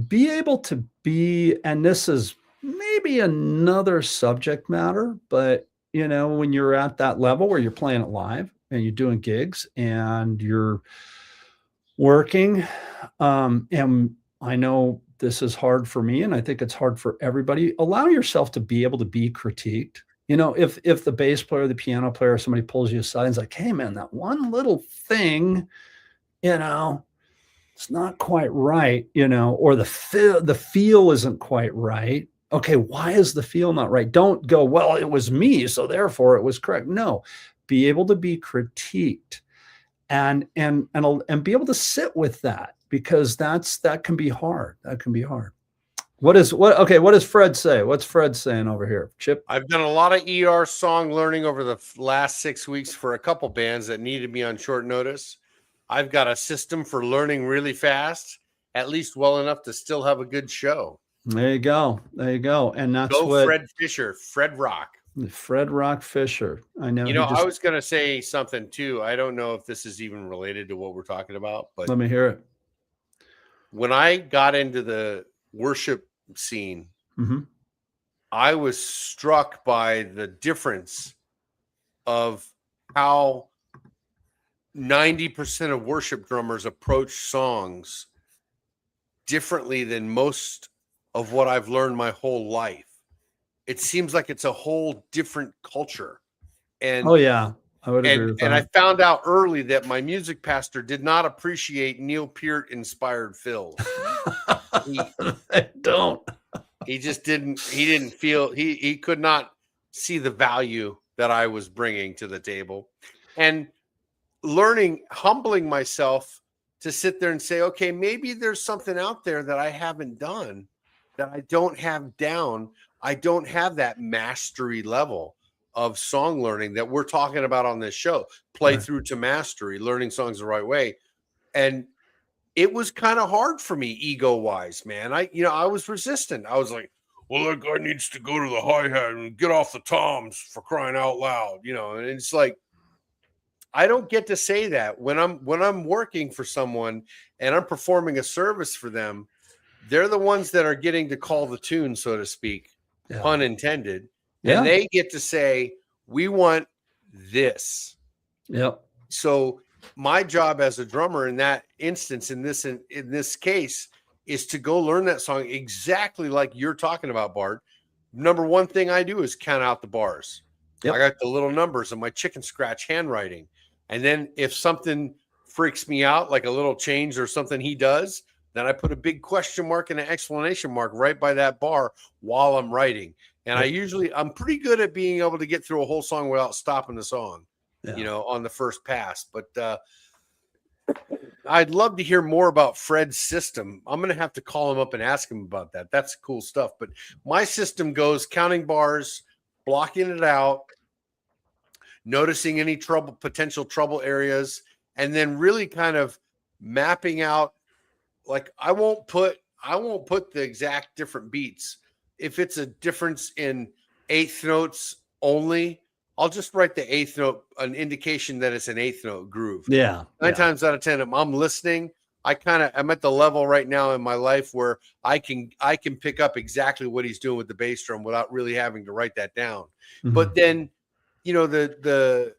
be able to be, and this is maybe another subject matter, but when you're at that level where you're playing it live and you're doing gigs and you're working, and I know this is hard for me, and I think it's hard for everybody. Allow yourself to be able to be critiqued. If the bass player, the piano player, somebody pulls you aside and is like, hey man, that one little thing, it's not quite right, or the feel isn't quite right. Okay, why is the feel not right? Don't go, well, it was me, so therefore it was correct. No, be able to be critiqued and be able to sit with that, because that can be hard. That can be hard. What does Fred say? What's Fred saying over here? Chip? I've done a lot of ER song learning over the last 6 weeks for a couple bands that needed me on short notice. I've got a system for learning really fast, at least well enough to still have a good show. There you go. And that's Fred Fisher, Fred Rock. Fred Rock Fisher. I know. I was going to say something too. I don't know if this is even related to what we're talking about, but let me hear it. When I got into the worship scene, I was struck by the difference of how 90% of worship drummers approach songs differently than most of what I've learned my whole life. It seems like it's a whole different culture. And oh yeah, I would agree with that. And I found out early that my music pastor did not appreciate Neil Peart inspired fills. I don't. He just didn't. He didn't feel. He could not see the value that I was bringing to the table, and humbling myself to sit there and say, okay, maybe there's something out there that I haven't done, that I don't have down. I don't have that mastery level of song learning that we're talking about on this show. Play through to mastery, learning songs the right way. And it was kind of hard for me ego wise, man. I was resistant. I was like, well, that guy needs to go to the hi-hat and get off the toms, for crying out loud, and it's like, I don't get to say that when I'm working for someone and I'm performing a service for them. They're the ones that are getting to call the tune, so to speak, pun intended. Yeah. And they get to say, we want this. Yep. So my job as a drummer in that instance, in this case, is to go learn that song exactly like you're talking about, Bart. Number one thing I do is count out the bars. Yep. I got the little numbers in my chicken scratch handwriting. And then if something freaks me out, like a little change or something he does, then I put a big question mark and an exclamation mark right by that bar while I'm writing. And I'm pretty good at being able to get through a whole song without stopping the song, on the first pass. But I'd love to hear more about Fred's system. I'm going to have to call him up and ask him about that. That's cool stuff. But my system goes counting bars, blocking it out, noticing any potential trouble areas, and then really kind of mapping out. Like I won't put the exact different beats. If it's a difference in eighth notes only, I'll just write the eighth note, an indication that it's an eighth note groove. Yeah. Nine times out of 10, if I'm listening, I'm at the level right now in my life where I can pick up exactly what he's doing with the bass drum without really having to write that down. Mm-hmm. But then, the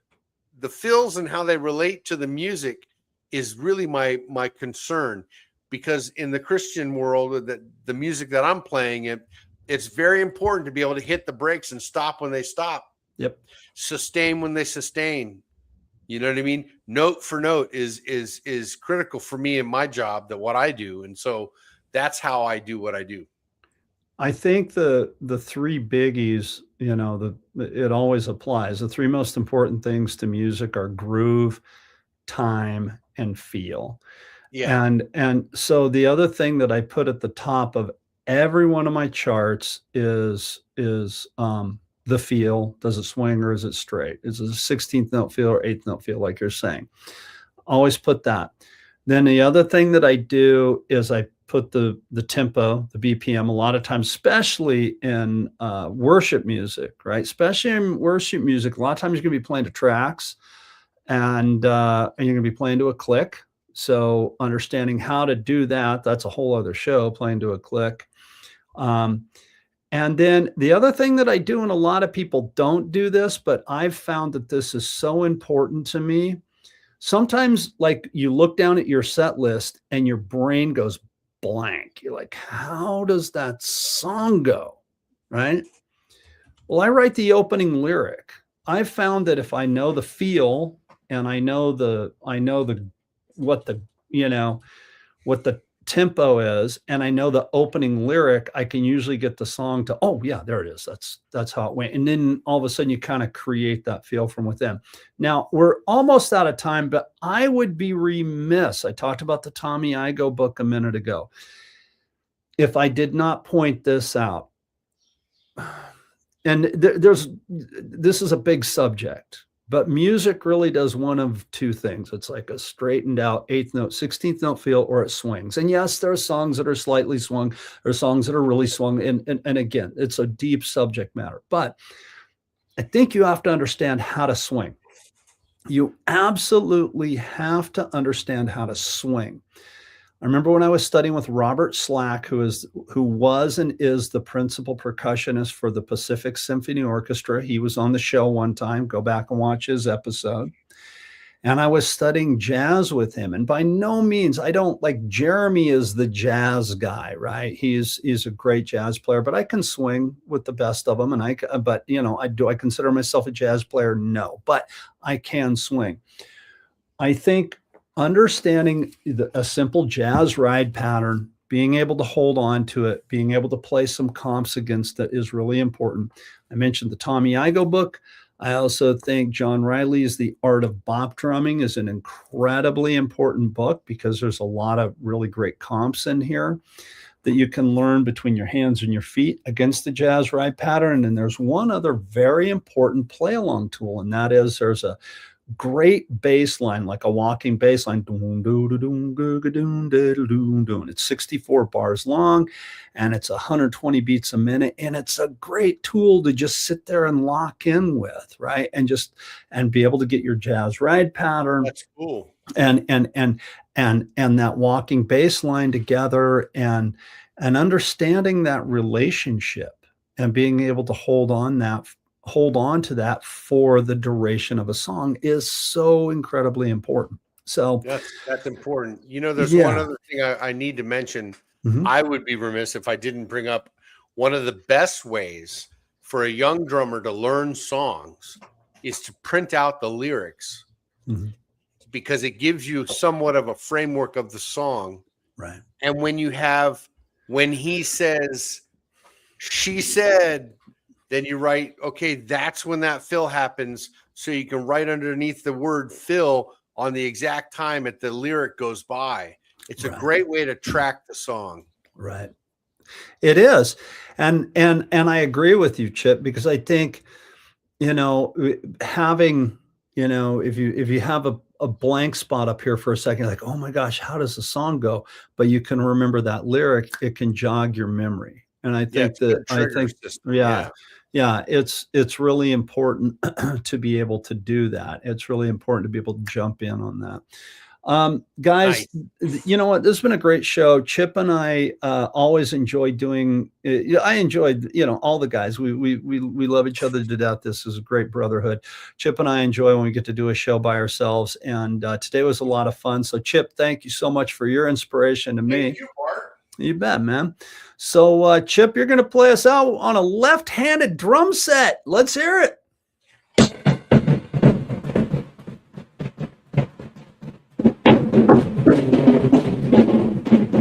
fills and how they relate to the music is really my concern, because in the Christian world, the music that I'm playing, it's very important to be able to hit the brakes and stop when they stop. Yep. Sustain when they sustain. You know what I mean? Note for note is critical for me in my job, that what I do. And so that's how I do what I do. I think the three biggies, it always applies. The three most important things to music are groove, time, and feel. Yeah. And so the other thing that I put at the top of every one of my charts is the feel. Does it swing or is it straight? Is it a 16th note feel or 8th note feel, like you're saying? Always put that. Then the other thing that I do is I put the tempo, the BPM, a lot of times, especially in worship music, right? Especially in worship music, a lot of times you're going to be playing to tracks, and you're going to be playing to a click. So understanding how to do that, that's a whole other show, playing to a click. And then the other thing that I do, and a lot of people don't do this, but I've found that this is so important to me. Sometimes, like, you look down at your set list and your brain goes blank. You're like, how does that song go? Right? Well, I write the opening lyric. I've found that if I know the feel and I know what the tempo is, and I know the opening lyric, I can usually get the song to, oh yeah, there it is. That's how it went. And then all of a sudden you kind of create that feel from within. Now we're almost out of time, but I would be remiss. I talked about the Tommy Igoe book a minute ago, if I did not point this out. And this is a big subject, but music really does one of two things. It's like a straightened out 8th note, 16th note feel, or it swings. And yes, there are songs that are slightly swung, or songs that are really swung. And again, it's a deep subject matter, but I think you have to understand how to swing. You absolutely have to understand how to swing. I remember when I was studying with Robert Slack, who was and is the principal percussionist for the Pacific Symphony Orchestra. He was on the show one time. Go back and watch his episode. And I was studying jazz with him. And by no means, I don't like, Jeremy is the jazz guy, right? He's a great jazz player, but I can swing with the best of them. And do I consider myself a jazz player? No, but I can swing. I think understanding a simple jazz ride pattern, being able to hold on to it, being able to play some comps against it is really important. I mentioned the Tommy Igoe book. I also think John Riley's The Art of Bop Drumming is an incredibly important book, because there's a lot of really great comps in here that you can learn between your hands and your feet against the jazz ride pattern. And there's one other very important play along tool, and that is there's a great bass line, like a walking bass line. It's 64 bars long, and it's 120 beats a minute. And it's a great tool to just sit there and lock in with, right? And be able to get your jazz ride pattern. That's cool. And that walking bass line together, and understanding that relationship and being able to hold on to that for the duration of a song is so incredibly important. So that's important. There's one other thing I need to mention. Mm-hmm. I would be remiss if I didn't bring up one of the best ways for a young drummer to learn songs is to print out the lyrics, mm-hmm. because it gives you somewhat of a framework of the song. Right. And when he says, she said, then you write, okay, that's when that fill happens. So you can write underneath the word fill on the exact time that the lyric goes by. It's a great way to track the song. Right. It is. And I agree with you, Chip, because I think you know, having, you know, if you have a blank spot up here for a second, like, oh my gosh, how does the song go? But you can remember that lyric, it can jog your memory. And I Yeah, think it's a that good trigger system. yeah, Yeah. yeah, it's really important to be able to do that. It's really important to be able to jump in on that. Guys, Nice. you know what? This has been a great show. Chip and I always enjoy doing. Yeah, I enjoyed, you know, all the guys. We love each other to death. This is a great brotherhood. Chip and I enjoy when we get to do a show by ourselves. And today was a lot of fun. So, Chip, thank you so much for your inspiration to me. Thank you, Bart. You bet, man. So, Chip, you're going to play us out on a left-handed drum set. Let's hear it.